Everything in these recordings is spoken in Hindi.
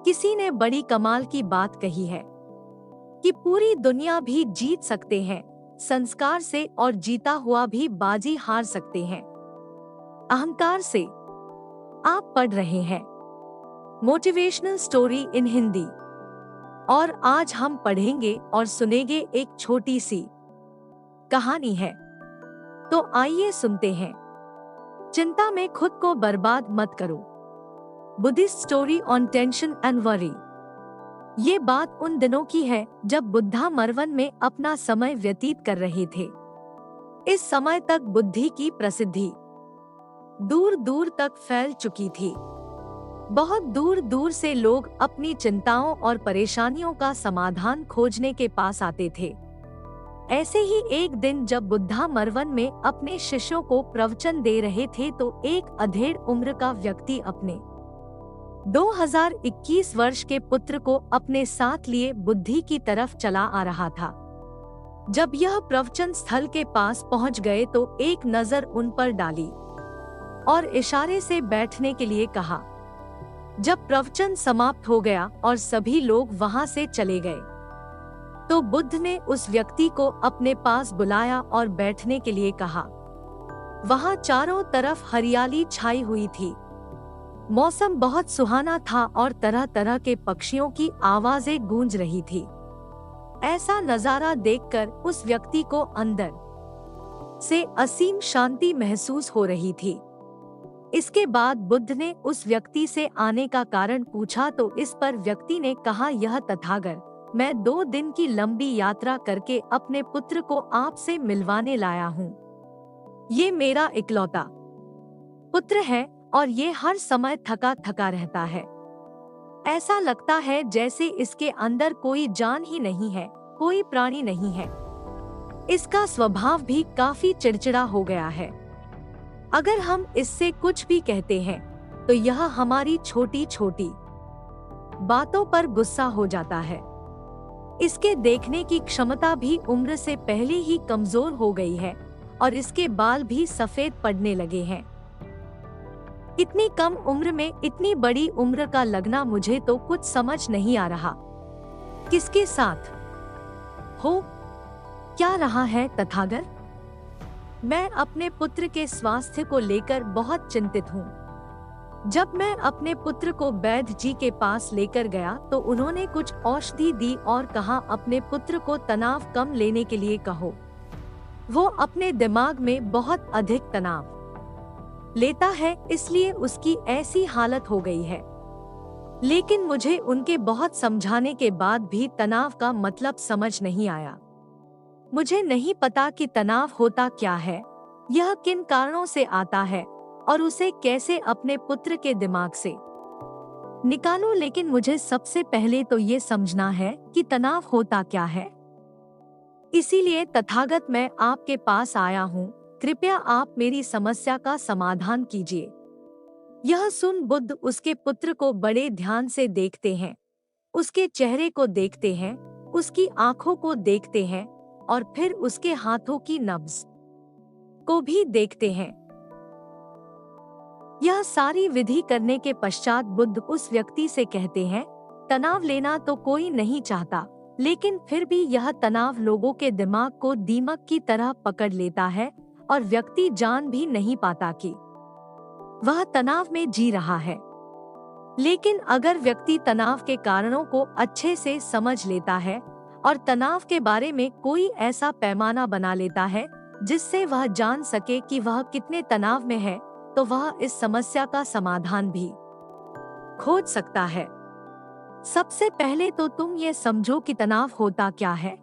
किसी ने बड़ी कमाल की बात कही है कि पूरी दुनिया भी जीत सकते हैं संस्कार से और जीता हुआ भी बाजी हार सकते हैं अहंकार से। आप पढ़ रहे हैं मोटिवेशनल स्टोरी इन हिंदी और आज हम पढ़ेंगे और सुनेंगे एक छोटी सी कहानी है। तो आइए सुनते हैं। चिंता में खुद को बर्बाद मत करो। Buddhist story on tension and worry. ये बात उन दिनों की है जब बुद्धा मरवन में अपना समय व्यतीत कर रहे थे। इस समय तक बुद्धि की प्रसिद्धि दूर दूर तक फैल चुकी थी। बहुत दूर दूर से लोग अपनी चिंताओं और परेशानियों का समाधान खोजने के पास आते थे। ऐसे ही एक दिन जब बुद्धा मरवन में अपने शिष्यों को प्रवचन दे रहे थे तो एक अधेड़ उम्र का व्यक्ति अपने 2021 वर्ष के पुत्र को अपने साथ लिए बुद्धि की तरफ चला आ रहा था। जब यह प्रवचन स्थल के पास पहुंच गए तो एक नजर उन पर डाली और इशारे से बैठने के लिए कहा। जब प्रवचन समाप्त हो गया और सभी लोग वहां से चले गए तो बुद्ध ने उस व्यक्ति को अपने पास बुलाया और बैठने के लिए कहा। वहां चारों तरफ हरियाली छाई हुई थी। मौसम बहुत सुहाना था और तरह तरह के पक्षियों की आवाजें गूंज रही थी। ऐसा नजारा देखकर उस व्यक्ति को अंदर से असीम शांति महसूस हो रही थी। इसके बाद बुद्ध ने उस व्यक्ति से आने का कारण पूछा तो इस पर व्यक्ति ने कहा, यह तथागत, मैं 2 दिन की लंबी यात्रा करके अपने पुत्र को आपसे मिलवाने लाया हूँ। ये मेरा इकलौता पुत्र है और ये हर समय थका थका रहता है। ऐसा लगता है जैसे इसके अंदर कोई जान ही नहीं है, कोई प्राणी नहीं है। इसका स्वभाव भी काफी चिड़चिड़ा हो गया है। अगर हम इससे कुछ भी कहते हैं तो यह हमारी छोटी छोटी बातों पर गुस्सा हो जाता है। इसके देखने की क्षमता भी उम्र से पहले ही कमजोर हो गई है और इसके बाल भी सफेद पड़ने लगे हैं। इतनी कम उम्र में इतनी बड़ी उम्र का लगना मुझे तो कुछ समझ नहीं आ रहा। किसके साथ हो क्या रहा है तथागत? मैं अपने पुत्र के स्वास्थ्य को लेकर बहुत चिंतित हूँ। जब मैं अपने पुत्र को वैद्य जी के पास लेकर गया तो उन्होंने कुछ औषधि दी और कहा, अपने पुत्र को तनाव कम लेने के लिए कहो। वो अपने दिमाग में बहुत अधिक तनाव लेता है, इसलिए उसकी ऐसी हालत हो गई है। लेकिन मुझे उनके बहुत समझाने के बाद भी तनाव का मतलब समझ नहीं आया। मुझे नहीं पता कि तनाव होता क्या है, यह किन कारणों से आता है और उसे कैसे अपने पुत्र के दिमाग से निकालूं। लेकिन मुझे सबसे पहले तो ये समझना है कि तनाव होता क्या है। इसीलिए तथागत मैं आपके पास आया हूँ, कृपया आप मेरी समस्या का समाधान कीजिए। यह सुन बुद्ध उसके पुत्र को बड़े ध्यान से देखते हैं, उसके चेहरे को देखते हैं, उसकी आंखों को देखते हैं और फिर उसके हाथों की नब्ज को भी देखते हैं। यह सारी विधि करने के पश्चात बुद्ध उस व्यक्ति से कहते हैं, तनाव लेना तो कोई नहीं चाहता, लेकिन फिर भी यह तनाव लोगों के दिमाग को दीमक की तरह पकड़ लेता है और व्यक्ति जान भी नहीं पाता कि वह तनाव में जी रहा है। लेकिन अगर व्यक्ति तनाव के कारणों को अच्छे से समझ लेता है और तनाव के बारे में कोई ऐसा पैमाना बना लेता है जिससे वह जान सके कि वह कितने तनाव में है, तो वह इस समस्या का समाधान भी खोज सकता है। सबसे पहले तो तुम ये समझो कि तनाव होता क्या है।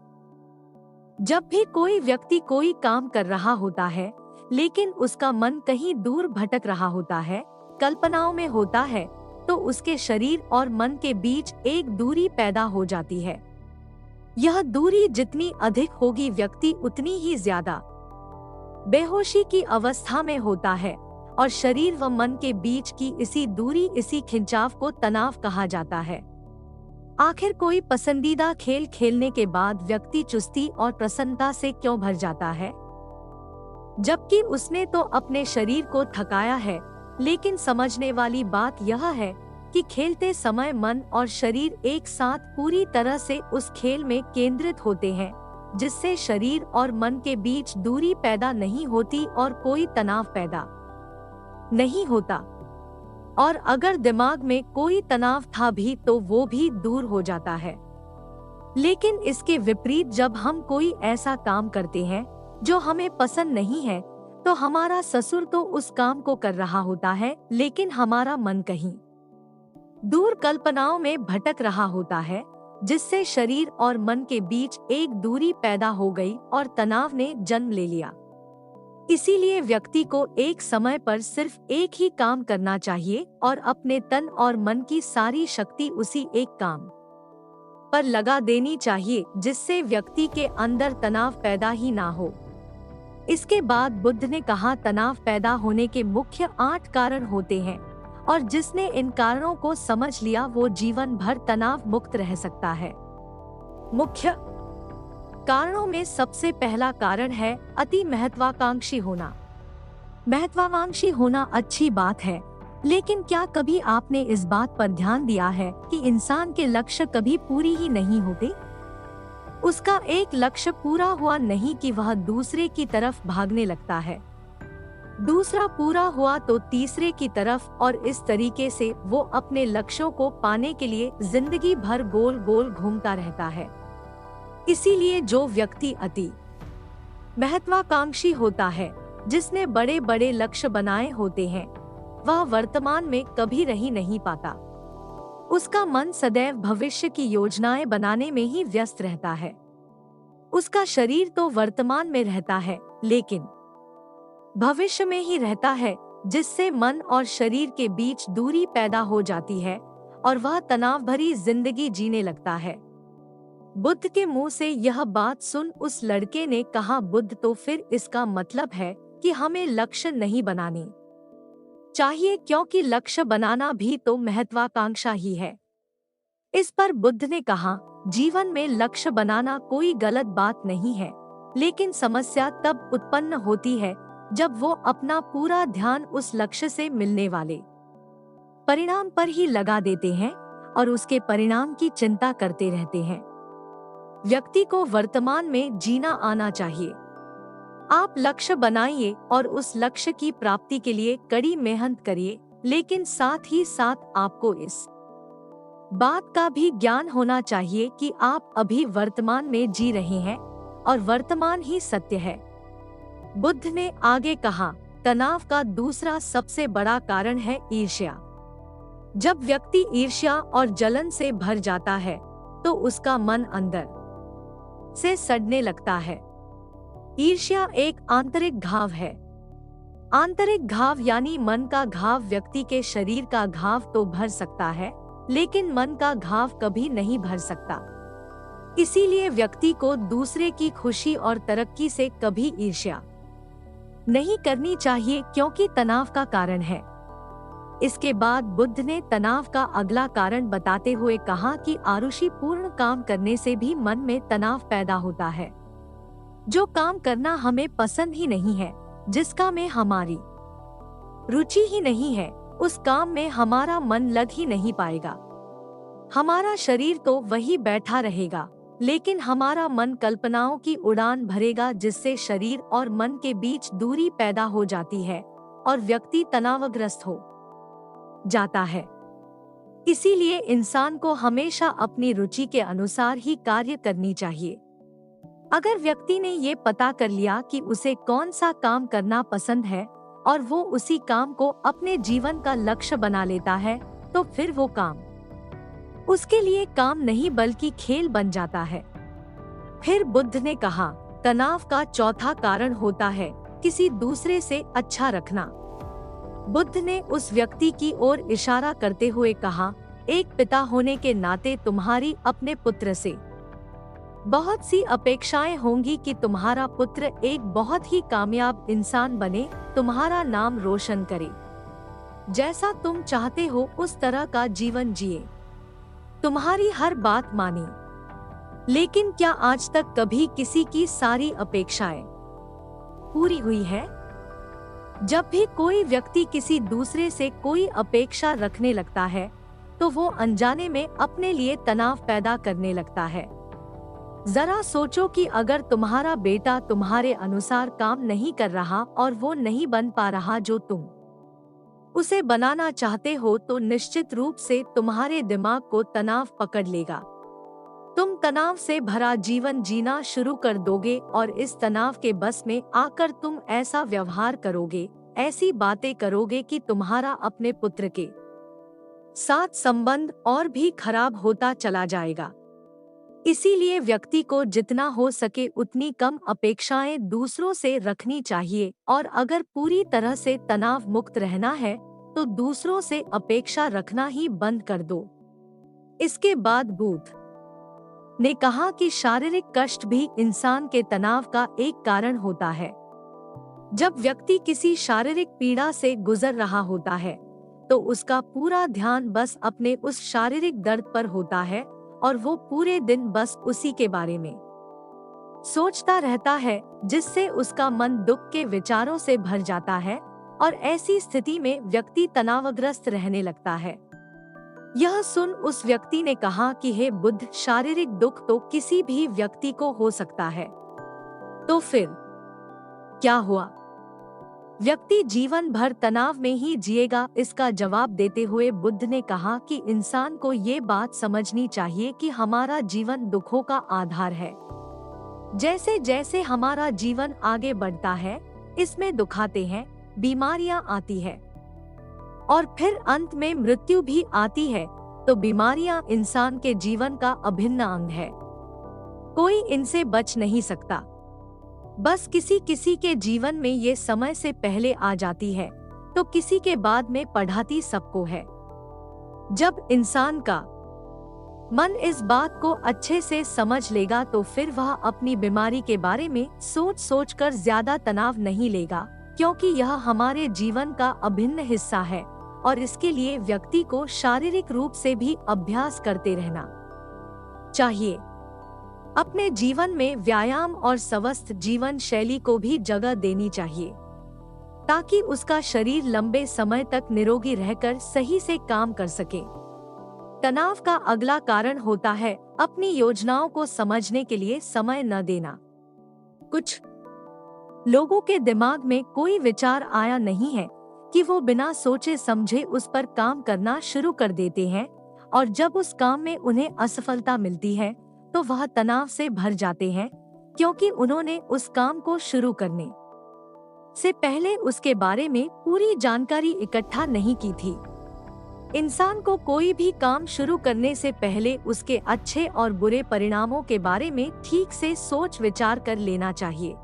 जब भी कोई व्यक्ति कोई काम कर रहा होता है लेकिन उसका मन कहीं दूर भटक रहा होता है, कल्पनाओं में होता है, तो उसके शरीर और मन के बीच एक दूरी पैदा हो जाती है। यह दूरी जितनी अधिक होगी व्यक्ति उतनी ही ज्यादा बेहोशी की अवस्था में होता है और शरीर व मन के बीच की इसी दूरी, इसी खिंचाव को तनाव कहा जाता है। आखिर कोई पसंदीदा खेल खेलने के बाद व्यक्ति चुस्ती और प्रसन्नता से क्यों भर जाता है, जबकि उसने तो अपने शरीर को थकाया है। लेकिन समझने वाली बात यह है कि खेलते समय मन और शरीर एक साथ पूरी तरह से उस खेल में केंद्रित होते हैं, जिससे शरीर और मन के बीच दूरी पैदा नहीं होती और कोई तनाव पैदा नहीं होता। और अगर दिमाग में कोई तनाव था भी तो वो भी दूर हो जाता है। लेकिन इसके विपरीत जब हम कोई ऐसा काम करते हैं जो हमें पसंद नहीं है, तो हमारा ससुर तो उस काम को कर रहा होता है, लेकिन हमारा मन कहीं दूर कल्पनाओं में भटक रहा होता है, जिससे शरीर और मन के बीच एक दूरी पैदा हो गई और तनाव ने जन्म ले लिया। इसीलिए व्यक्ति को एक समय पर सिर्फ एक ही काम करना चाहिए और अपने तन और मन की सारी शक्ति उसी एक काम पर लगा देनी चाहिए, जिससे व्यक्ति के अंदर तनाव पैदा ही ना हो। इसके बाद बुद्ध ने कहा, तनाव पैदा होने के मुख्य 8 कारण होते हैं और जिसने इन कारणों को समझ लिया वो जीवन भर तनाव मुक्त रह सकता है। मुख्य कारणों में सबसे पहला कारण है अति महत्वाकांक्षी होना। महत्वाकांक्षी होना अच्छी बात है, लेकिन क्या कभी आपने इस बात पर ध्यान दिया है कि इंसान के लक्ष्य कभी पूरी ही नहीं होते? उसका एक लक्ष्य पूरा हुआ नहीं कि वह दूसरे की तरफ भागने लगता है, दूसरा पूरा हुआ तो तीसरे की तरफ, और इस तरीके से वो अपने लक्ष्यों को पाने के लिए जिंदगी भर गोल गोल घूमता रहता है। इसीलिए जो व्यक्ति अति महत्वाकांक्षी होता है, जिसने बड़े बड़े लक्ष्य बनाए होते हैं, वह वर्तमान में कभी रह नहीं पाता। उसका मन सदैव भविष्य की योजनाएं बनाने में ही व्यस्त रहता है। उसका शरीर तो वर्तमान में रहता है, लेकिन भविष्य में ही रहता है, जिससे मन और शरीर के बीच दूरी पैदा हो जाती है और वह तनाव भरी जिंदगी जीने लगता है। बुद्ध के मुंह से यह बात सुन उस लड़के ने कहा, बुद्ध, तो फिर इसका मतलब है कि हमें लक्ष्य नहीं बनाने चाहिए, क्योंकि लक्ष्य बनाना भी तो महत्वाकांक्षा ही है। इस पर बुद्ध ने कहा, जीवन में लक्ष्य बनाना कोई गलत बात नहीं है, लेकिन समस्या तब उत्पन्न होती है जब वो अपना पूरा ध्यान उस लक्ष्य से मिलने वाले परिणाम पर ही लगा देते हैं और उसके परिणाम की चिंता करते रहते हैं। व्यक्ति को वर्तमान में जीना आना चाहिए। आप लक्ष्य बनाइए और उस लक्ष्य की प्राप्ति के लिए कड़ी मेहनत करिए, लेकिन साथ ही साथ आपको इस बात का भी ज्ञान होना चाहिए कि आप अभी वर्तमान में जी रहे हैं और वर्तमान ही सत्य है। बुद्ध ने आगे कहा, तनाव का दूसरा सबसे बड़ा कारण है ईर्ष्या। जब व्यक्ति ईर्ष्या और जलन से भर जाता है तो उसका मन अंदर से सड़ने लगता है। ईर्ष्या एक आंतरिक घाव है। आंतरिक घाव यानी मन का घाव व्यक्ति के शरीर का घाव तो भर सकता है, लेकिन मन का घाव कभी नहीं भर सकता। इसीलिए व्यक्ति को दूसरे की खुशी और तरक्की से कभी ईर्ष्या नहीं करनी चाहिए, क्योंकि तनाव का कारण है। इसके बाद बुद्ध ने तनाव का अगला कारण बताते हुए कहा कि आरुषि पूर्ण काम करने से भी मन में तनाव पैदा होता है। जो काम करना हमें पसंद ही नहीं है, जिसका में हमारी रुचि ही नहीं है, उस काम में हमारा मन लग ही नहीं पाएगा। हमारा शरीर तो वही बैठा रहेगा, लेकिन हमारा मन कल्पनाओं की उड़ान भरेगा, जिससे शरीर और मन के बीच दूरी पैदा हो जाती है और व्यक्ति तनावग्रस्त हो जाता है। इसीलिए इंसान को हमेशा अपनी रुचि के अनुसार ही कार्य करनी चाहिए। अगर व्यक्ति ने ये पता कर लिया कि उसे कौन सा काम करना पसंद है और वो उसी काम को अपने जीवन का लक्ष्य बना लेता है, तो फिर वो काम उसके लिए काम नहीं बल्कि खेल बन जाता है। फिर बुद्ध ने कहा, तनाव का चौथा कारण होता है किसी दूसरे से अच्छा रखना। बुद्ध ने उस व्यक्ति की ओर इशारा करते हुए कहा, एक पिता होने के नाते तुम्हारी अपने पुत्र से बहुत सी अपेक्षाएं होंगी कि तुम्हारा पुत्र एक बहुत ही कामयाब इंसान बने, तुम्हारा नाम रोशन करे, जैसा तुम चाहते हो उस तरह का जीवन जिए, तुम्हारी हर बात माने। लेकिन क्या आज तक कभी किसी की सारी अपेक्षाएं पूरी हुई है? जब भी कोई व्यक्ति किसी दूसरे से कोई अपेक्षा रखने लगता है, तो वो अनजाने में अपने लिए तनाव पैदा करने लगता है। जरा सोचो कि अगर तुम्हारा बेटा तुम्हारे अनुसार काम नहीं कर रहा और वो नहीं बन पा रहा जो तुम उसे बनाना चाहते हो, तो निश्चित रूप से तुम्हारे दिमाग को तनाव पकड़ लेगा। तुम तनाव से भरा जीवन जीना शुरू कर दोगे और इस तनाव के बस में आकर तुम ऐसा व्यवहार करोगे, ऐसी बातें करोगे कि तुम्हारा अपने पुत्र के साथ संबंध और भी खराब होता चला जाएगा। इसीलिए व्यक्ति को जितना हो सके उतनी कम अपेक्षाएं दूसरों से रखनी चाहिए, और अगर पूरी तरह से तनाव मुक्त रहना है तो दूसरों से अपेक्षा रखना ही बंद कर दो। इसके बाद बुद्ध ने कहा कि शारीरिक कष्ट भी इंसान के तनाव का एक कारण होता है। जब व्यक्ति किसी शारीरिक पीड़ा से गुजर रहा होता है तो उसका पूरा ध्यान बस अपने उस शारीरिक दर्द पर होता है और वो पूरे दिन बस उसी के बारे में सोचता रहता है, जिससे उसका मन दुख के विचारों से भर जाता है और ऐसी स्थिति में व्यक्ति तनावग्रस्त रहने लगता है। यह सुन उस व्यक्ति ने कहा कि हे बुद्ध, शारीरिक दुख तो किसी भी व्यक्ति को हो सकता है, तो फिर क्या हुआ? व्यक्ति जीवन भर तनाव में ही जिएगा? इसका जवाब देते हुए बुद्ध ने कहा कि इंसान को ये बात समझनी चाहिए कि हमारा जीवन दुखों का आधार है। जैसे जैसे हमारा जीवन आगे बढ़ता है, इसमें दुख आते हैं, बीमारियां आती है और फिर अंत में मृत्यु भी आती है। तो बीमारियां इंसान के जीवन का अभिन्न अंग है, कोई इनसे बच नहीं सकता। बस किसी किसी के जीवन में ये समय से पहले आ जाती है तो किसी के बाद में पढ़ाती सबको है। जब इंसान का मन इस बात को अच्छे से समझ लेगा तो फिर वह अपनी बीमारी के बारे में सोच सोच कर ज्यादा तनाव नहीं लेगा, क्योंकि यह हमारे जीवन का अभिन्न हिस्सा है और इसके लिए व्यक्ति को शारीरिक रूप से भी अभ्यास करते रहना चाहिए। अपने जीवन में व्यायाम और स्वस्थ जीवन शैली को भी जगह देनी चाहिए ताकि उसका शरीर लंबे समय तक निरोगी रहकर सही से काम कर सके। तनाव का अगला कारण होता है अपनी योजनाओं को समझने के लिए समय न देना। कुछ लोगों के दिमाग में कोई विचार आया नहीं है कि वो बिना सोचे समझे उस पर काम करना शुरू कर देते हैं, और जब उस काम में उन्हें असफलता मिलती है तो वह तनाव से भर जाते हैं, क्योंकि उन्होंने उस काम को शुरू करने से पहले उसके बारे में पूरी जानकारी इकट्ठा नहीं की थी। इंसान को कोई भी काम शुरू करने से पहले उसके अच्छे और बुरे परिणामों के बारे में ठीक से सोच विचार कर लेना चाहिए।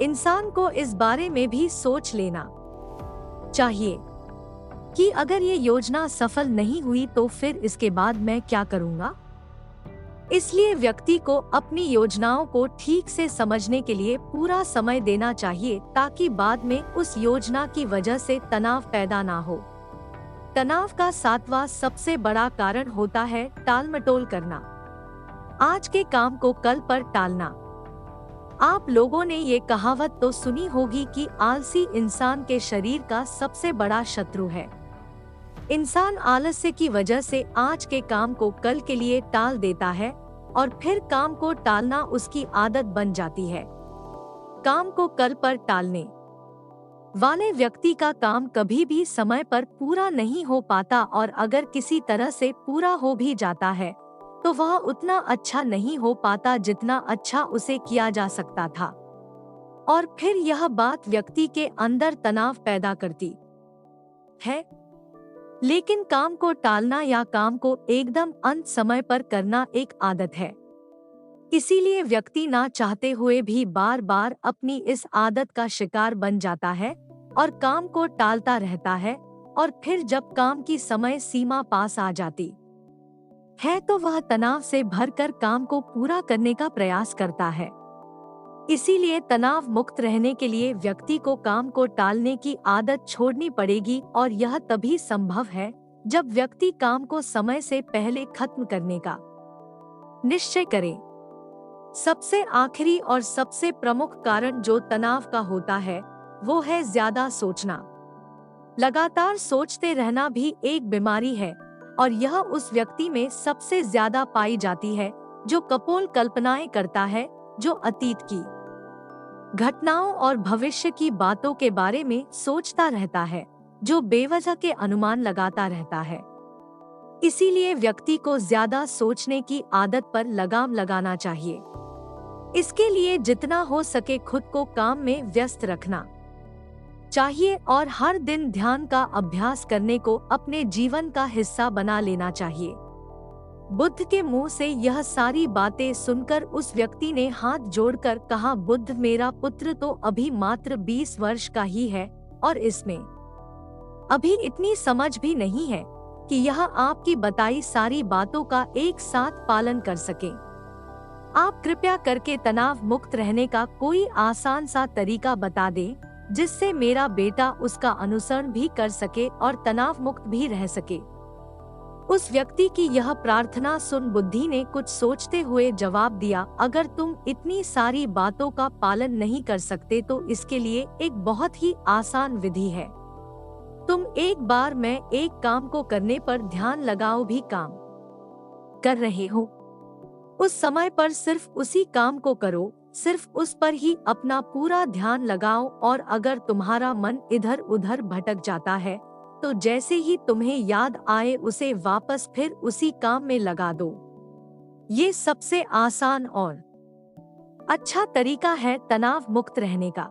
इंसान को इस बारे में भी सोच लेना चाहिए कि अगर ये योजना सफल नहीं हुई तो फिर इसके बाद मैं क्या करूँगा। इसलिए व्यक्ति को अपनी योजनाओं को ठीक से समझने के लिए पूरा समय देना चाहिए ताकि बाद में उस योजना की वजह से तनाव पैदा ना हो। तनाव का 7वां सबसे बड़ा कारण होता है टालमटोल करना। आज के काम को कल पर टालना। आप लोगों ने ये कहावत तो सुनी होगी कि आलसी इंसान के शरीर का सबसे बड़ा शत्रु है। इंसान आलस्य की वजह से आज के काम को कल के लिए टाल देता है और फिर काम को टालना उसकी आदत बन जाती है। काम को कल पर टालने वाले व्यक्ति का काम कभी भी समय पर पूरा नहीं हो पाता, और अगर किसी तरह से पूरा हो भी जाता है तो वह उतना अच्छा नहीं हो पाता जितना अच्छा उसे किया जा सकता था, और फिर यह बात व्यक्ति के अंदर तनाव पैदा करती है। लेकिन काम को टालना या काम को एकदम अंत समय पर करना एक आदत है। इसीलिए व्यक्ति ना चाहते हुए भी बार बार अपनी इस आदत का शिकार बन जाता है और काम को टालता रहता है, और फिर जब काम की समय सीमा पास आ जाती है तो वह तनाव से भरकर काम को पूरा करने का प्रयास करता है। इसीलिए तनाव मुक्त रहने के लिए व्यक्ति को काम को टालने की आदत छोड़नी पड़ेगी, और यह तभी संभव है जब व्यक्ति काम को समय से पहले खत्म करने का निश्चय करे। सबसे आखिरी और सबसे प्रमुख कारण जो तनाव का होता है वो है ज्यादा सोचना। लगातार सोचते रहना भी एक बीमारी है। और यह उस व्यक्ति में सबसे ज्यादा पाई जाती है जो कपोल कल्पनाएं करता है, जो अतीत की घटनाओं और भविष्य की बातों के बारे में सोचता रहता है, जो बेवजह के अनुमान लगाता रहता है। इसीलिए व्यक्ति को ज्यादा सोचने की आदत पर लगाम लगाना चाहिए। इसके लिए जितना हो सके खुद को काम में व्यस्त रखना चाहिए और हर दिन ध्यान का अभ्यास करने को अपने जीवन का हिस्सा बना लेना चाहिए। बुद्ध के मुंह से यह सारी बातें सुनकर उस व्यक्ति ने हाथ जोड़कर कहा, बुद्ध, मेरा पुत्र तो अभी मात्र 20 वर्ष का ही है और इसमें अभी इतनी समझ भी नहीं है कि यह आपकी बताई सारी बातों का एक साथ पालन कर सके। आप कृपया करके तनाव मुक्त रहने का कोई आसान सा तरीका बता दें जिससे मेरा बेटा उसका अनुसरण भी कर सके और तनाव मुक्त भी रह सके। उस व्यक्ति की यह प्रार्थना सुन बुद्धि ने कुछ सोचते हुए जवाब दिया, अगर तुम इतनी सारी बातों का पालन नहीं कर सकते तो इसके लिए एक बहुत ही आसान विधि है। तुम एक बार में एक काम को करने पर ध्यान लगाओ, भी काम कर रहे हो उस समय पर सिर्फ उसी काम को करो, सिर्फ उस पर ही अपना पूरा ध्यान लगाओ और अगर तुम्हारा मन इधर उधर भटक जाता है तो जैसे ही तुम्हें याद आए उसे वापस फिर उसी काम में लगा दो। ये सबसे आसान और अच्छा तरीका है तनाव मुक्त रहने का।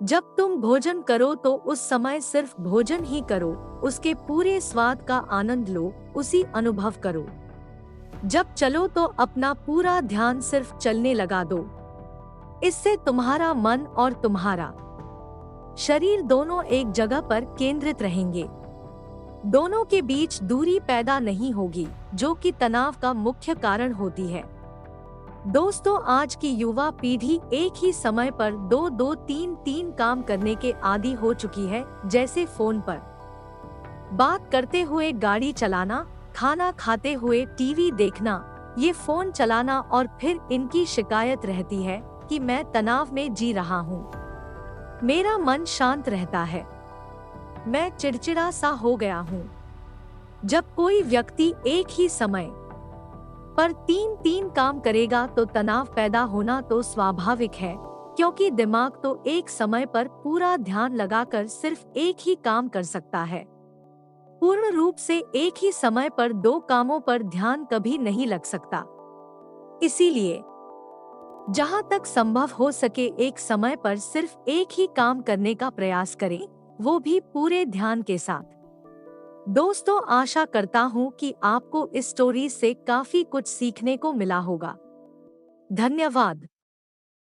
जब तुम भोजन करो तो उस समय सिर्फ भोजन ही करो, उसके पूरे स्वाद का आनंद लो, उसी अनुभव करो। जब चलो तो अपना पूरा ध्यान सिर्फ चलने लगा दो। इससे तुम्हारा मन और तुम्हारा शरीर दोनों एक जगह पर केंद्रित रहेंगे। दोनों के बीच दूरी पैदा नहीं होगी जो कि तनाव का मुख्य कारण होती है। दोस्तों, आज की युवा पीढ़ी एक ही समय पर 2-2, 3-3 काम करने के आदी हो चुकी है, जैसे फोन पर बात करते हुए गाड़ी चलाना, खाना खाते हुए टीवी देखना, ये फोन चलाना और फिर इनकी शिकायत रहती है कि मैं तनाव में जी रहा हूँ, मेरा मन शांत रहता है, मैं चिड़चिड़ा सा हो गया हूँ। जब कोई व्यक्ति एक ही समय पर 3-3 काम करेगा तो तनाव पैदा होना तो स्वाभाविक है, क्योंकि दिमाग तो एक समय पर पूरा ध्यान लगाकर सिर्फ एक ही काम कर सकता है। पूर्ण रूप से एक ही समय पर 2 कामों पर ध्यान कभी नहीं लग सकता। इसीलिए जहां तक संभव हो सके एक समय पर सिर्फ एक ही काम करने का प्रयास करें, वो भी पूरे ध्यान के साथ। दोस्तों, आशा करता हूँ कि आपको इस स्टोरी से काफी कुछ सीखने को मिला होगा। धन्यवाद।